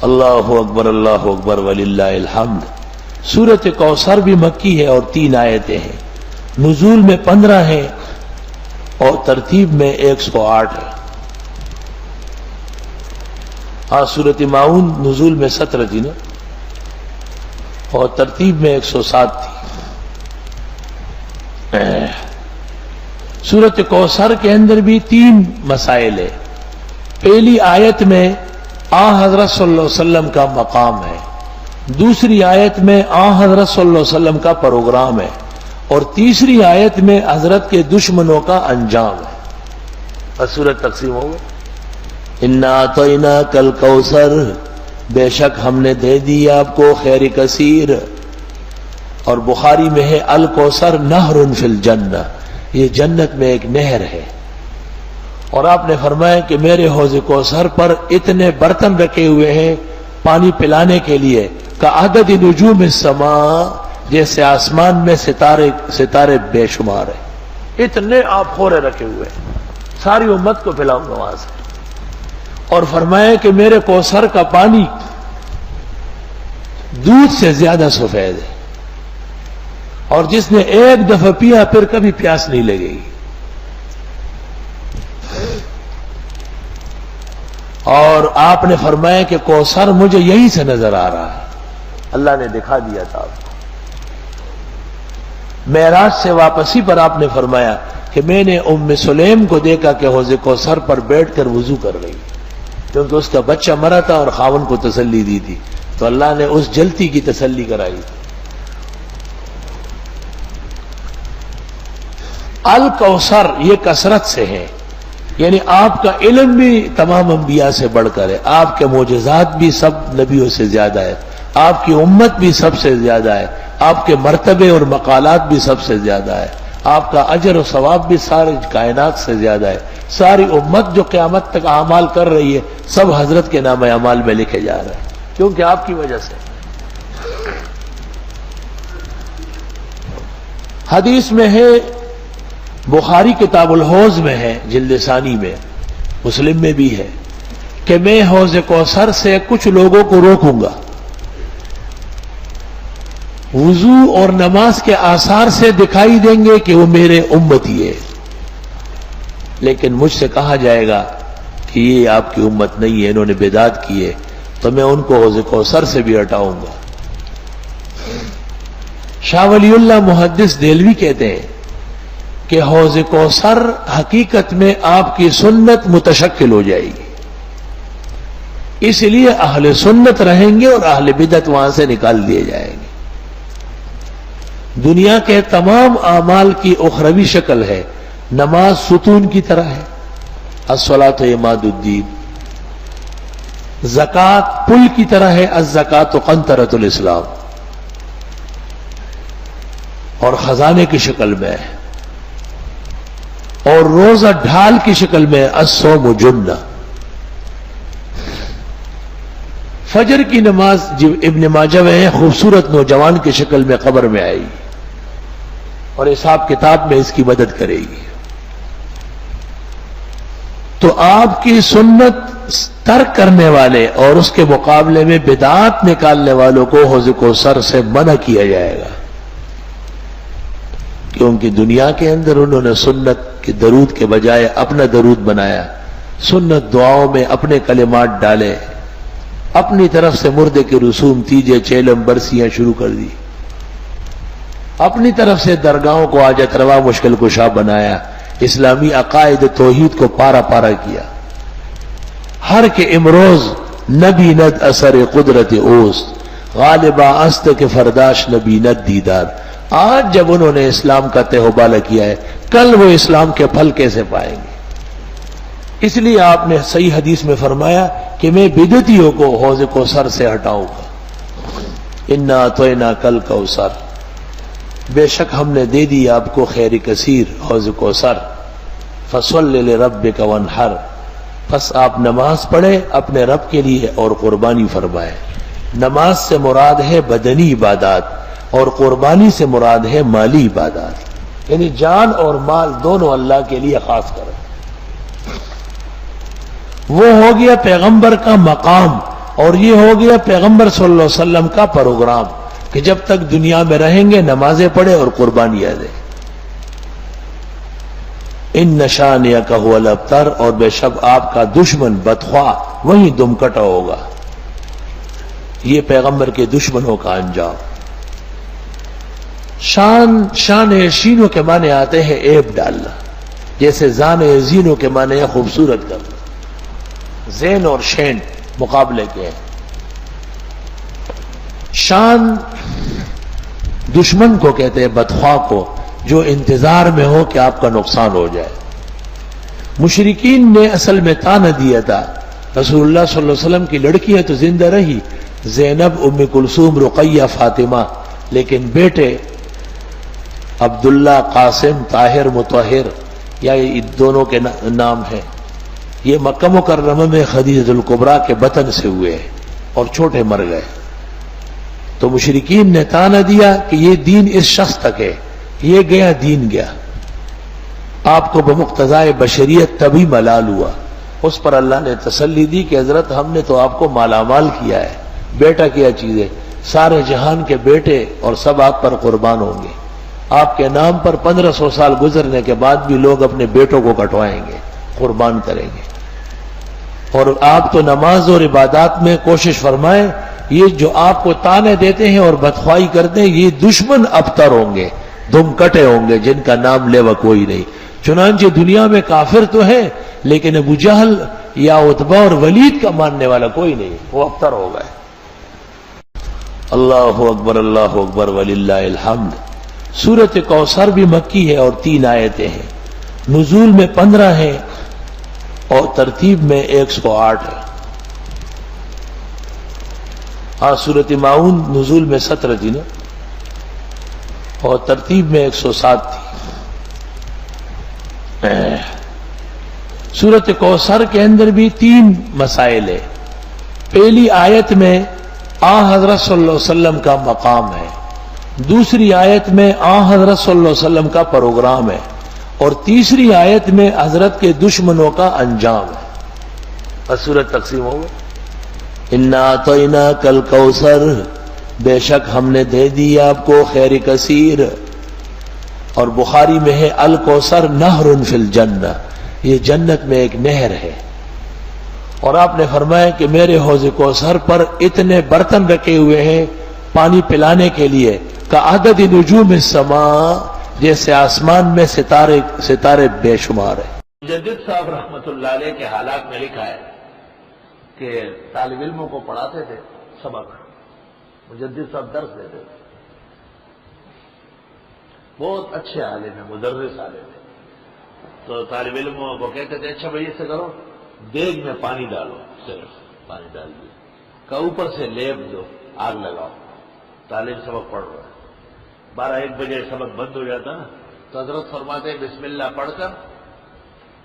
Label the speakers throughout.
Speaker 1: اللہ اکبر وللہ الحمد۔ سورۃ کوثر بھی مکی ہے اور 3 آیتیں ہیں، نزول میں 15 ہیں اور ترتیب میں 108 ہے۔ ہاں سورۃ ماؤن نزول میں 17 تھی نا اور ترتیب میں 107 تھی۔ سورۃ کوثر کے اندر بھی 3 مسائل ہیں۔ پہلی آیت میں حضرت صلی اللہ علیہ وسلم کا مقام ہے، دوسری آیت میں حضرت صلی اللہ علیہ وسلم کا پروگرام ہے، اور تیسری آیت میں حضرت کے دشمنوں کا انجام ہے۔ بس سورت تقسیم ہو گئی۔ انا اعطیناک الکوثر، بے شک ہم نے دے دی آپ کو خیر کثیر، اور بخاری میں ہے الکوثر نہر فی الجنہ، یہ جنت میں ایک نہر ہے۔ اور آپ نے فرمایا کہ میرے حوض کوثر پر اتنے برتن رکھے ہوئے ہیں پانی پلانے کے لیے کا عدد نجوم السماء، جیسے آسمان میں ستارے بے شمار ہیں، اتنے آپ خورے رکھے ہوئے ہیں، ساری امت کو پلاؤں گا وہاں سے۔ اور فرمایا کہ میرے کوثر کا پانی دودھ سے زیادہ سفید ہے، اور جس نے ایک دفعہ پیا پھر کبھی پیاس نہیں لگے گی۔ اور آپ نے فرمایا کہ کوثر مجھے یہیں سے نظر آ رہا ہے، اللہ نے دکھا دیا تھا آپ کو۔ معراج سے واپسی پر آپ نے فرمایا کہ میں نے ام سلیم کو دیکھا کہ حوض کوثر پر بیٹھ کر وضو کر رہی، کیونکہ اس کا بچہ مرا تھا اور خاوند کو تسلی دی تھی، تو اللہ نے اس جلتی کی تسلی کرائی۔ الکوثر یہ کثرت سے ہے، یعنی آپ کا علم بھی تمام انبیاء سے بڑھ کر ہے، آپ کے معجزات بھی سب نبیوں سے زیادہ ہے، آپ کی امت بھی سب سے زیادہ ہے، آپ کے مرتبے اور مقالات بھی سب سے زیادہ ہے، آپ کا اجر و ثواب بھی ساری کائنات سے زیادہ ہے۔ ساری امت جو قیامت تک اعمال کر رہی ہے سب حضرت کے نام اعمال میں لکھے جا رہے ہیں، کیونکہ آپ کی وجہ سے۔ حدیث میں ہے، بخاری کتاب الحوض میں ہے جلد ثانی میں، مسلم میں بھی ہے کہ میں حوض کوثر سے کچھ لوگوں کو روکوں گا، وضو اور نماز کے آثار سے دکھائی دیں گے کہ وہ میرے امتی ہے، لیکن مجھ سے کہا جائے گا کہ یہ آپ کی امت نہیں ہے، انہوں نے بدعت کی ہے، تو میں ان کو حوض کوثر سے بھی ہٹاؤں گا۔ شاہ ولی اللہ محدث دہلوی کہتے ہیں کہ حوض کوثر حقیقت میں آپ کی سنت متشکل ہو جائے گی، اس لیے اہل سنت رہیں گے اور اہل بدعت وہاں سے نکال دیے جائیں گے۔ دنیا کے تمام اعمال کی اخروی شکل ہے، نماز ستون کی طرح ہے، الصلاۃ عماد الدین، زکوٰۃ پل کی طرح ہے، الزکوٰۃ قنطرۃ الاسلام، اور خزانے کی شکل میں ہے، اور روزہ ڈھال کی شکل میں الصوم جنہ۔ فجر کی نماز ابن ماجہ میں ہے، خوبصورت نوجوان کی شکل میں قبر میں آئے گی اور حساب کتاب میں اس کی مدد کرے گی۔ تو آپ کی سنت ترک کرنے والے اور اس کے مقابلے میں بدعات نکالنے والوں کو حوض کوثر سے منع کیا جائے گا، کیونکہ دنیا کے اندر انہوں نے سنت کے درود کے بجائے اپنا درود بنایا، سنت دعاؤں میں اپنے کلمات ڈالے، اپنی طرف سے مردے کے رسوم تیجے چیلم برسیاں شروع کر دی، اپنی طرف سے درگاہوں کو حاجت روا مشکل کشا بنایا، اسلامی عقائد توحید کو پارا پارا کیا۔ ہر کے امروز نبی ند اثر قدرت اوست، غالبہ است کے فرداش نبی ند دیدار۔ آج جب انہوں نے اسلام کا تہوبالہ کیا ہے، کل وہ اسلام کے پھل کیسے پائیں گے؟ اس لیے آپ نے صحیح حدیث میں فرمایا کہ میں بدعتیوں کو حوض کوثر سے ہٹاؤں گا۔ انا اعطیناک الکوثر، بے شک ہم نے دے دی آپ کو خیر کثیر حوض کوثر، فصل لربک وانحر، بس آپ نماز پڑھیں اپنے رب کے لیے اور قربانی فرمائیں۔ نماز سے مراد ہے بدنی عبادات اور قربانی سے مراد ہے مالی عبادات، یعنی جان اور مال دونوں اللہ کے لیے خاص کریں۔ وہ ہو گیا پیغمبر کا مقام اور یہ ہو گیا پیغمبر صلی اللہ علیہ وسلم کا پروگرام کہ جب تک دنیا میں رہیں گے نمازیں پڑھے اور قربانیاں دیں. ان نشانیک هو الابتر، اور بے شک آپ کا دشمن بدخواہ وہی دم کٹا ہوگا. یہ پیغمبر کے دشمنوں کا انجام. شان شینوں کے معنی آتے ہیں عیب ڈالنا، جیسے زان زینوں کے معنی ہے خوبصورت کرنا. زین اور شین مقابلے کے ہیں. شان دشمن کو کہتے ہیں، بدخواہ کو، جو انتظار میں ہو کہ آپ کا نقصان ہو جائے. مشرکین نے اصل میں تانا دیا تھا. رسول اللہ صلی اللہ علیہ وسلم کی لڑکیاں تو زندہ رہی، زینب، ام کلثوم، رقیہ، فاطمہ، لیکن بیٹے عبداللہ، قاسم، طاہر، مطہر، یا یہ دونوں کے نام ہیں، یہ مکہ مکرمہ میں خدیجہ الکبریٰ کے بطن سے ہوئے ہیں اور چھوٹے مر گئے. تو مشرکین نے تانا دیا کہ یہ دین اس شخص تک ہے، یہ گیا دین گیا. آپ کو بمقتضائے بشریت تبھی ملال ہوا. اس پر اللہ نے تسلی دی کہ حضرت ہم نے تو آپ کو مالا مال کیا ہے. بیٹا کیا چیز ہے؟ سارے جہان کے بیٹے اور سب آپ پر قربان ہوں گے. آپ کے نام پر 1500 سال گزرنے کے بعد بھی لوگ اپنے بیٹوں کو کٹوائیں گے، قربان کریں گے. اور آپ تو نماز اور عبادات میں کوشش فرمائیں، یہ جو آپ کو تانے دیتے ہیں اور بدخواہی کرتے ہیں یہ دشمن ابتر ہوں گے، دم کٹے ہوں گے، جن کا نام لیوا کوئی نہیں. چنانچہ دنیا میں کافر تو ہے لیکن ابو جہل یا عتبہ اور ولید کا ماننے والا کوئی نہیں، وہ ابتر ہو گئے. اللہ اکبر وللہ الحمد. سورۃ کوثر بھی مکی ہے اور 3 آیتیں ہیں. نزول میں 15 ہیں اور ترتیب میں 108 ہے. ہاں سورۃ ماؤن نزول میں 17 تھی نا، اور ترتیب میں 107 تھی. سورۃ کوثر کے اندر بھی 3 مسائل ہیں. پہلی آیت میں حضرت صلی اللہ علیہ وسلم کا مقام ہے، دوسری آیت میں حضرت صلی اللہ علیہ وسلم کا پروگرام ہے، اور تیسری آیت میں حضرت کے دشمنوں کا انجام ہے. بس سورت تقسیم ہو گئی. انا اعطیناک الکوثر، بے شک ہم نے دے دی آپ کو خیر کثیر. اور بخاری میں ہے الکوثر نہر فی الجنہ، یہ جنت میں ایک نہر ہے. اور آپ نے فرمایا کہ میرے حوض کوثر پر اتنے برتن رکھے ہوئے ہیں پانی پلانے کے لیے کا عدد نجوم السماء، جیسے آسمان میں ستارے بے شمار ہیں. مجدد صاحب رحمت اللہ علیہ کے حالات میں لکھا ہے کہ طالب علموں کو پڑھاتے تھے سبق. مجدد صاحب درس دیتے تھے. بہت اچھے عالم ہیں، مدرس عالم ہیں. تو طالب علموں کو کہتے تھے اچھا بھائی ایسے کرو، دیگ میں پانی ڈالو، صرف پانی ڈال دو، کا اوپر سے لیپ دو، آگ لگاؤ. طالب سبق پڑھ رہا ہے. 12-1 بجے سبق بند ہو جاتا نا، تو حضرت فرماتے ہیں بسم اللہ پڑھ کر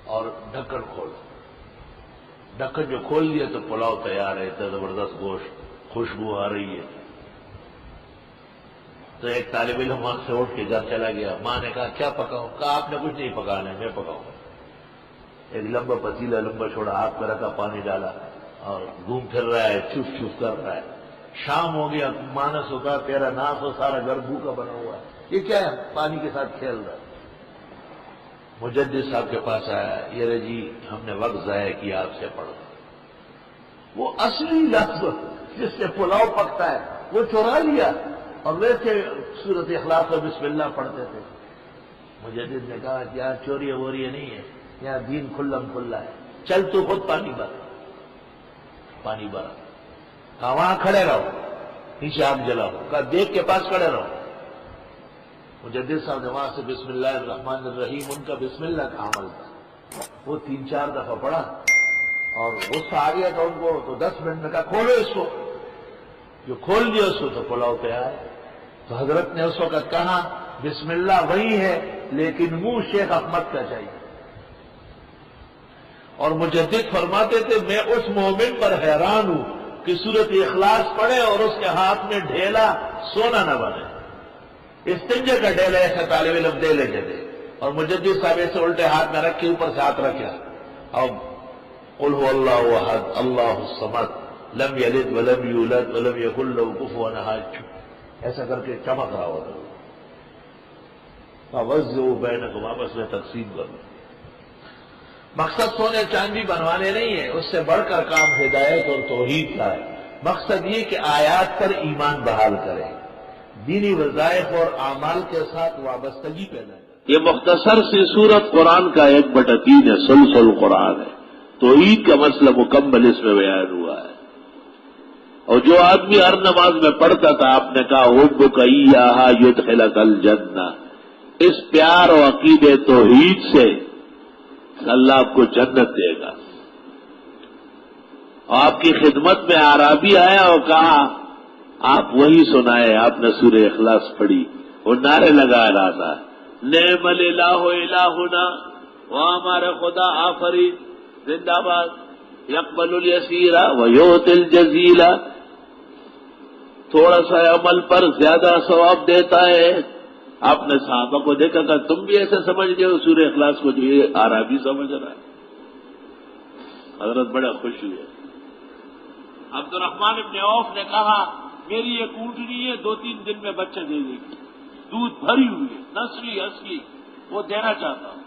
Speaker 1: اور ڈھکن کھولو. ڈھکن جو کھول لیا تو پلاؤ تیار ہے، اتنا زبردست گوشت، خوشبو آ رہی ہے. تو ایک طالب علم وہاں سے اٹھ کے گھر چلا گیا. ماں نے کہا کیا پکاؤں؟ کہا آپ نے کچھ نہیں پکانا ہے، میں پکاؤں. ایک لمبا پتیلا لمبا چھوڑا، آپ کا رکھا، پانی ڈالا اور گھوم پھر رہا ہے، چوف چوف کر رہا ہے. شام ہو گیا، مانس ہوگا تیرا ناس ہو، سارا گھر بھوکا بنا ہوا ہے، یہ کیا ہے؟ پانی کے ساتھ کھیل رہا ہے. مجدد صاحب کے پاس آیا، یہ رہے جی ہم نے وقت ضائع کیا، آپ سے پڑھ. وہ اصلی لفظ جس سے پلاؤ پکتا ہے وہ چورا لیا اور ویسے سورۃ اخلاص اور بسم اللہ پڑھتے تھے. مجدد نے کہا کہ یہاں چوری ووری نہیں ہے، یہاں دین کھلم کھلا ہے، چل تو خود پانی بھر. پانی بھرا. کہا وہاں کھڑے رہو، نیچے آگ جلاؤ. کہا دیگ کے پاس کھڑے رہو. مجدد صاحب نے وہاں سے بسم اللہ الرحمن الرحیم، ان کا بسم اللہ کا عمل تھا، وہ 3-4 دفعہ پڑھا اور غصہ آ گیا تھا ان کو. تو 10 منٹ میں کہا کھولو اس کو. جو کھول دیا اس کو تو پلاؤ تیار ہے. تو حضرت نے اس وقت کہا بسم اللہ وہی ہے لیکن منہ شیخ احمد کا چاہیے. اور مجدد فرماتے تھے میں اس مومن پر حیران ہوں کہ سورۃ اخلاص پڑھے اور اس کے ہاتھ میں ڈھیلا سونا نہ بنے. استنجے کا ڈھیلا ایسا طالب علم دے لیتے تھے اور مجدد صاحب ایسے الٹے ہاتھ میں رکھ کے اوپر سے ہاتھ رکھا اور قل هو اللہ احد اللہ الصمد لم یلد ولم یولد ولم یکن لہ کفوا احد، ایسا کر کے چمک رہا ہوتا، فوزعوا بینکم، آپس میں تقسیم کرو۔ مقصد سونے چاندی بنوانے نہیں ہے، اس سے بڑھ کر کام ہدایت اور توحید کا ہے۔ مقصد یہ کہ آیات پر ایمان بحال کرے، دینی وظائف اور اعمال کے ساتھ وابستگی پیدا کرے۔ یہ مختصر سی سورت قرآن کا 1/3 ہے، سلسل قرآن ہے، توحید کا مسئلہ مکمل اس میں بیان ہوا ہے۔ اور جو آدمی ہر نماز میں پڑھتا تھا، آپ نے کہا حبک ایہا یدخلک الجنہ، اس پیار و عقید توحید سے اللہ آپ کو جنت دے گا۔ اور آپ کی خدمت میں اعرابی آیا اور کہا آپ وہی سنائے، آپ نے سورہ اخلاص پڑھی، وہ نعرے لگا رہا تھا، نعم الالہ الہنا، وہ ہمارے خدا آفرین زندہ باد، یقبل الیسیر ویؤتی الجزیل، تھوڑا سا عمل پر زیادہ ثواب دیتا ہے۔ آپ نے صحابہ کو دیکھا کہ تم بھی ایسے سمجھ گئے ہو سورہ اخلاص کو جو یہ اعرابی سمجھ رہا ہے؟ حضرت بڑے خوش ہوئے۔ عبد الرحمن ابن عوف نے کہا میری ایک اونٹنی ہے، 2-3 دن میں بچہ دے دے گی، دودھ بھری ہوئی ہے، نسلی اصلی، وہ دینا چاہتا ہوں۔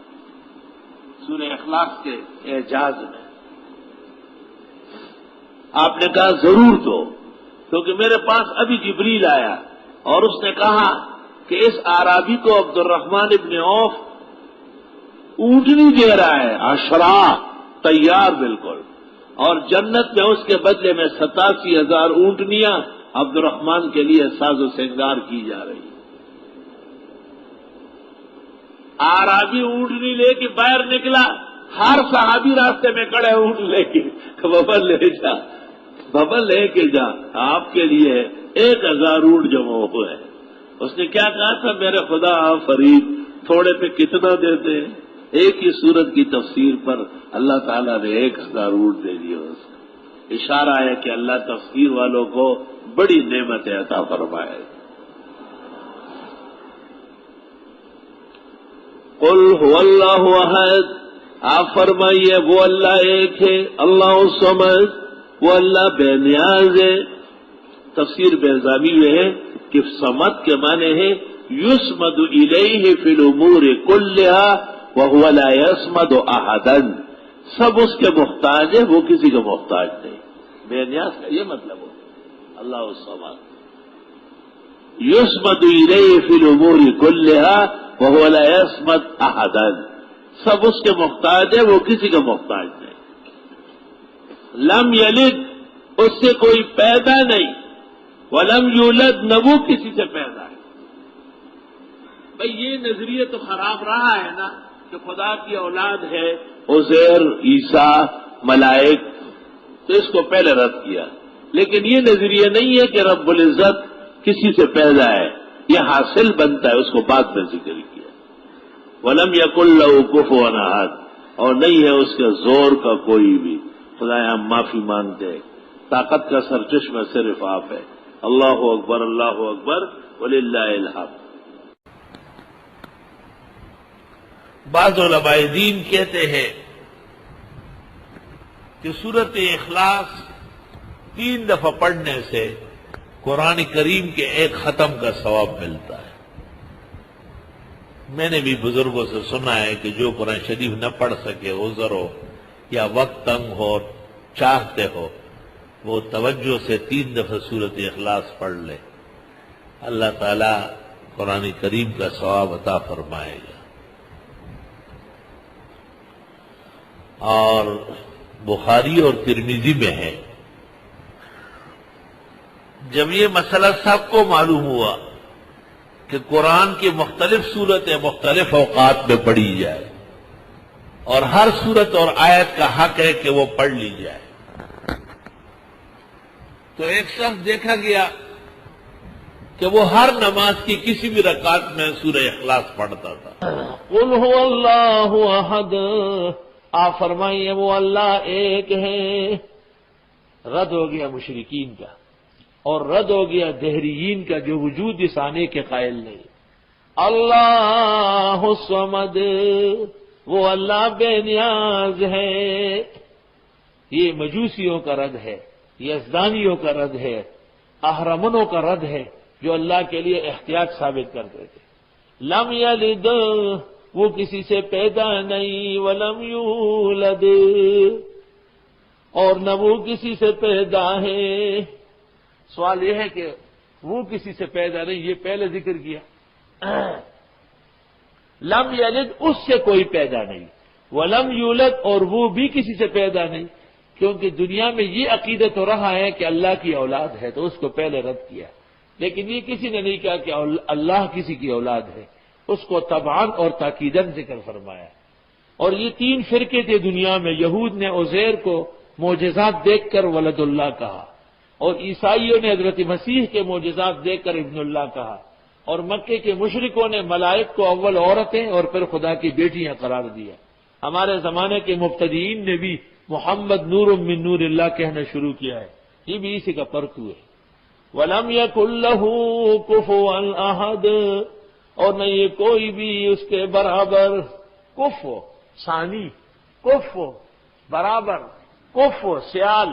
Speaker 1: سورہ اخلاص کے اعجاز میں آپ نے کہا ضرور دو، کیونکہ میرے پاس ابھی جبریل آیا اور اس نے کہا کہ اس اعرابی کو عبد الرحمن ابن عوف اونٹنی دے رہا ہے، عشرہ تیار بالکل، اور جنت میں اس کے بدلے میں 87,000 اونٹنیاں عبد الرحمن کے لیے ساز و سنگار کی جا رہی۔ اعرابی اونٹنی لے کے باہر نکلا، ہر صحابی راستے میں کھڑے اونٹ لے کے، بابا لے جا، بابا لے کے جا، آپ کے لیے 1,000 اونٹ جمع ہوئے۔ اس نے کیا کہا تھا، میرے خدا فرید تھوڑے پہ کتنا دیتے ہیں؟ ایک ہی سورت کی تفسیر پر اللہ تعالیٰ نے 1,000 اونٹ دے دیا۔ اس کا اشارہ ہے کہ اللہ تفسیر والوں کو بڑی نعمت عطا فرمائے۔ قل هو اللہ احد، آپ فرمائیے وہ اللہ ایک ہے، اللہ الصمد، وہ اللہ بے نیاز ہے۔ تفسیر بیضاوی میں ہے کہ صمد کے معنی ہے یسمد الیہ فی الامور کلہا وہو لا یسمد احدا، سب اس کے محتاج ہے، وہ کسی کا محتاج نہیں۔ بے نیاز کا یہ مطلب ہو اللہ الصمد، یسمد الیہ فی الامور کلہا وہو لا یسمد احدا، سب اس کے محتاج ہے، وہ کسی کا محتاج نہیں۔ لم یلد، اس سے کوئی پیدا نہیں، ولم یولد، نہ وہ کسی سے پیدا ہے۔ بھئی یہ نظریہ تو خراب رہا ہے نا کہ خدا کی اولاد ہے، عزیر، عیسیٰ، ملائک، تو اس کو پہلے رد کیا، لیکن یہ نظریہ نہیں ہے کہ رب العزت کسی سے پیدا ہے، یہ حاصل بنتا ہے، اس کو بعد میں ذکر کیا۔ ولم یکن لہ کفوا احد، اور نہیں ہے اس کے زور کا کوئی بھی۔ خدایا ہم معافی مانگتے ہیں، طاقت کا سرچشمہ صرف آپ ہے۔ اللہ اکبر، اللہ اکبر، وللہ الحمد۔ بعض علماء دین کہتے ہیں کہ سورۃ اخلاص 3 دفعہ پڑھنے سے قرآن کریم کے ایک ختم کا ثواب ملتا ہے۔ میں نے بھی بزرگوں سے سنا ہے کہ جو قرآن شریف نہ پڑھ سکے، عذر ہو یا وقت تنگ ہو، چاہتے ہو، وہ توجہ سے 3 دفعہ سورۃ اخلاص پڑھ لے، اللہ تعالیٰ قرآن کریم کا ثواب عطا فرمائے گا۔ اور بخاری اور ترمذی میں ہے، جب یہ مسئلہ سب کو معلوم ہوا کہ قرآن کی مختلف صورتیں مختلف اوقات میں پڑھی جائے اور ہر صورت اور آیت کا حق ہے کہ وہ پڑھ لی جائے، تو ایک شخص دیکھا گیا کہ وہ ہر نماز کی کسی بھی رکعت میں سورہ اخلاص پڑھتا تھا۔ قل هو اللہ احد، آپ فرمائیے وہ اللہ ایک ہے۔ رد ہو گیا مشرکین کا اور رد ہو گیا دہریین کا جو وجود اس آنے کے قائل نہیں۔ اللہ الصمد، وہ اللہ بے نیاز ہے، یہ مجوسیوں کا رد ہے
Speaker 2: یزدانیوں کا رد ہے، اہرمنوں کا رد ہے جو اللہ کے لیے احتیاط ثابت کرتے تھے۔ لم یلد، وہ کسی سے پیدا نہیں، ولم یولد، اور نہ وہ کسی سے پیدا ہے۔ سوال یہ ہے کہ وہ کسی سے پیدا نہیں، یہ پہلے ذکر کیا۔ لم یلد، اس سے کوئی پیدا نہیں، ولم یولد، اور وہ بھی کسی سے پیدا نہیں، کیونکہ دنیا میں یہ عقیدہ تو رہا ہے کہ اللہ کی اولاد ہے، تو اس کو پہلے رد کیا، لیکن یہ کسی نے نہیں کہا کہ اللہ کسی کی اولاد ہے، اس کو طبعاً اور تاکیداً ذکر فرمایا۔ اور یہ تین فرقے تھے دنیا میں، یہود نے عزیر کو معجزات دیکھ کر ولد اللہ کہا، اور عیسائیوں نے حضرت مسیح کے معجزات دیکھ کر ابن اللہ کہا، اور مکے کے مشرکوں نے ملائک کو اول عورتیں اور پھر خدا کی بیٹیاں قرار دیا۔ ہمارے زمانے کے مبتدئین نے بھی محمد نور من نور اللہ کہنا شروع کیا ہے، یہ بھی اسی کا پرتو ہے۔ وَلَمْ يَكُنْ لَهُ كُفُوًا أَحَدٌ، اور نہ یہ کوئی بھی اس کے برابر، کفو ثانی، کفو برابر، کفو سیال،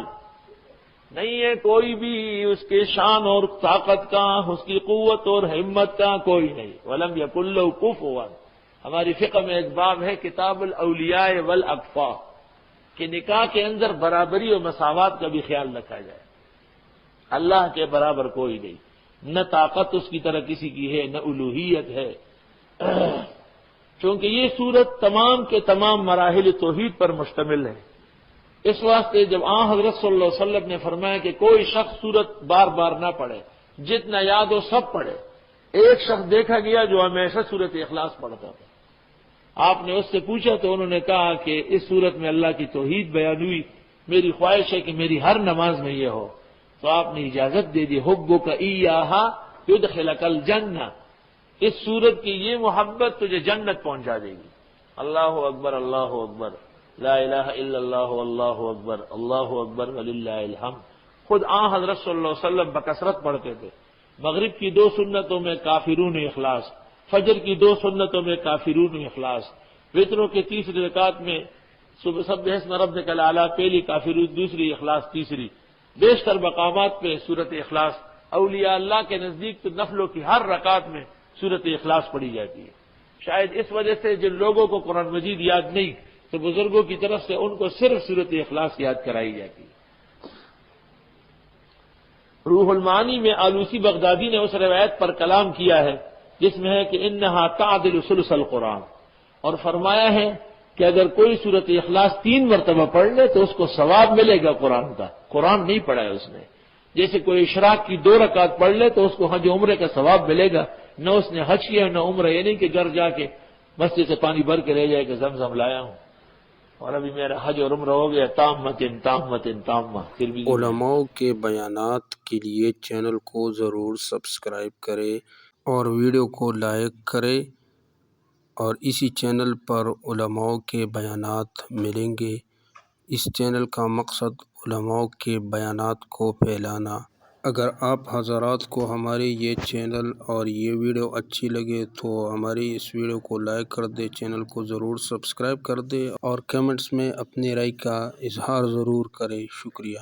Speaker 2: نہیں ہے کوئی بھی اس کے شان اور طاقت کا، اس کی قوت اور ہمت کا کوئی نہیں۔ وَلَمْ يَكُنْ لَهُ كُفُوًا، ہماری فقہ میں ایک باب ہے کتاب الاولیاء والاقفاء، کہ نکاح کے اندر برابری اور مساوات کا بھی خیال رکھا جائے۔ اللہ کے برابر کوئی نہیں، نہ طاقت اس کی طرح کسی کی ہے، نہ الوہیت ہے، چونکہ یہ سورت تمام کے تمام مراحل توحید پر مشتمل ہے۔ اس واسطے جب حضرت صلی اللہ علیہ وسلم نے فرمایا کہ کوئی شخص سورت بار بار نہ پڑھے، جتنا یاد ہو سب پڑھے، ایک شخص دیکھا گیا جو ہمیشہ سورت اخلاص پڑھتا تھا۔ آپ نے اس سے پوچھا تو انہوں نے کہا کہ اس سورت میں اللہ کی توحید بیان ہوئی، میری خواہش ہے کہ میری ہر نماز میں یہ ہو، تو آپ نے اجازت دے دی، حبک ایہا یدخلک الجنہ، اس سورت کی یہ محبت تجھے جنت پہنچا دے گی۔ اللہ اکبر، اللہ اکبر، لا الہ الا اللہ، اللہ اکبر، اللہ اکبر وللہ الحمد۔ خود حضرت صلی اللہ علیہ وسلم بکثرت پڑھتے تھے، مغرب کی 2 سنتوں میں کافرون اخلاص، فجر کی 2 سنتوں میں کافرون اخلاص، وتروں کے 30 رکعات میں سبح اسم ربک الاعلی پہلی، کافرون دوسری، اخلاص تیسری۔ بیشتر مقامات پہ سورت اخلاص، اولیاء اللہ کے نزدیک تو نفلوں کی ہر رکعت میں سورت اخلاص پڑھی جاتی ہے۔ شاید اس وجہ سے جن لوگوں کو قرآن مجید یاد نہیں تو بزرگوں کی طرف سے ان کو صرف سورت اخلاص یاد کرائی جاتی ہے۔ روح المعانی میں آلوسی بغدادی نے اس روایت پر کلام کیا ہے جس میں ہے کہ انہا تعدل ثلث القرآن، اور فرمایا ہے کہ اگر کوئی سورت اخلاص 3 مرتبہ پڑھ لے تو اس کو ثواب ملے گا قرآن کا۔ قرآن نہیں پڑھا ہے اس نے، جیسے کوئی اشراق کی 2 رکعت پڑھ لے تو اس کو حج عمرے کا ثواب ملے گا، نہ اس نے حج کیا نہ عمرہ، یہ نہیں کہ گھر جا کے مسجد سے پانی بھر کے لے جائے کہ زمزم لایا ہوں اور ابھی میرا حج اور عمرہ ہو گیا، تامۃ تامۃ تامہ۔
Speaker 3: علماء کے بیانات کے لیے چینل کو ضرور سبسکرائب کریں اور ویڈیو کو لائک کریں، اور اسی چینل پر علماء کے بیانات ملیں گے۔ اس چینل کا مقصد علماء کے بیانات کو پھیلانا۔ اگر آپ حضرات کو ہمارے یہ چینل اور یہ ویڈیو اچھی لگے تو ہماری اس ویڈیو کو لائک کر دیں، چینل کو ضرور سبسکرائب کر دیں، اور کمنٹس میں اپنی رائے کا اظہار ضرور کریں۔ شکریہ۔